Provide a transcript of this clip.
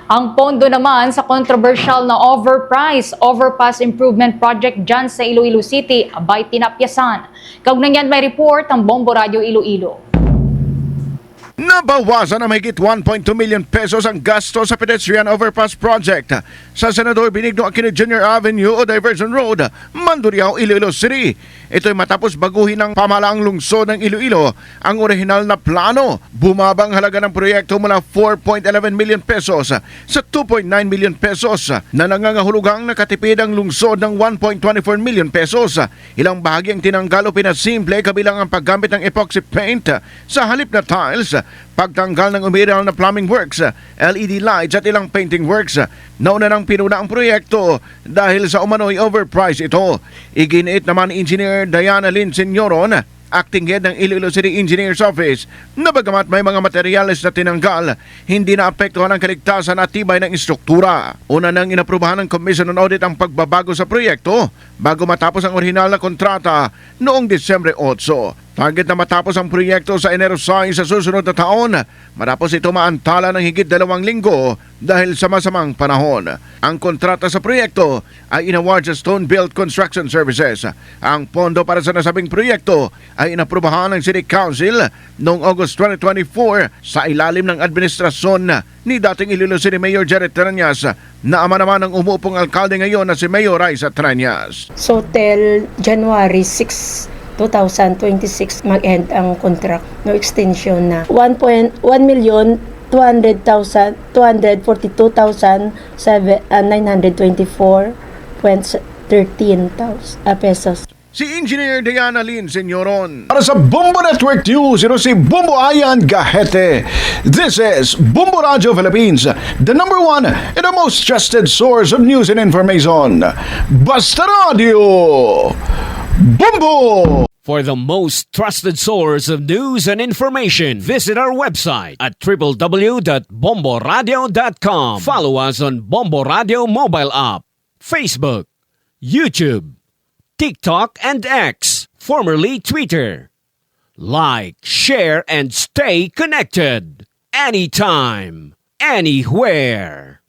Ang pondo naman sa controversial na overpass improvement project dyan sa Iloilo City, abay tinapyasan. Kaugnang yan may report ang Bombo Radio Iloilo. Nabawasan na mahigit 1.2 million pesos ang gasto sa pedestrian overpass project sa Senador Benigno Aquino Jr. Avenue o Diversion Road, Mandurriao, Iloilo City. Ito'y matapos baguhin ng pamahalaang lungsod ng Iloilo ang orihinal na plano. Bumabang halaga ng proyekto mula 4.11 million pesos sa 2.9 million pesos na nangangahulugang nakatipid ang lungsod ng 1.24 million pesos. Ilang bahagi ang tinanggal o pinasimple kabilang ang paggamit ng epoxy paint sa halip na tiles, pagtanggal ng umiral na plumbing works, LED lights at ilang painting works. Nauna nang pinuna ang proyekto dahil sa umano'y overpriced ito. Iginiit naman ni Engineer Diana Lynn Senyoron, acting head ng Iloilo City Engineer's Office, na bagamat may mga materyales na tinanggal, hindi naapektuhan ang kaligtasan at tibay ng istruktura. Una nang inaprubahan ng Commission on Audit ang pagbabago sa proyekto bago matapos ang orihinal na kontrata noong Disyembre 8. Target na matapos ang proyekto sa Enero 6 sa susunod na taon, matapos ito maantala ng higit 2 linggo dahil sa masamang panahon. Ang kontrata sa proyekto ay inaward sa Stone Built Construction Services. Ang pondo para sa nasabing proyekto ay inaprubahan ng City Council noong August 2024 sa ilalim ng administrasyon ni dating Iloilo City Mayor Jared Trañas, na ama naman ng umuupong alkalde ngayon na si Mayor Raisa Trañas. So till January 6, 2026 mag-end ang contract no extension na 1,224,924.13 pesos. Si Engineer Diana Lynn Senyoron. Para sa Bombo Network News, ito si Bombo Ayan Gahete. This is Bombo Radio Philippines, the number one and the most trusted source of news and information. Basta Radio Bombo! For the most trusted source of news and information, visit our website at www.bomboradio.com. Follow us on Bombo Radio mobile app, Facebook, YouTube, TikTok, and X, formerly Twitter. Like, share, and stay connected. Anytime, anywhere.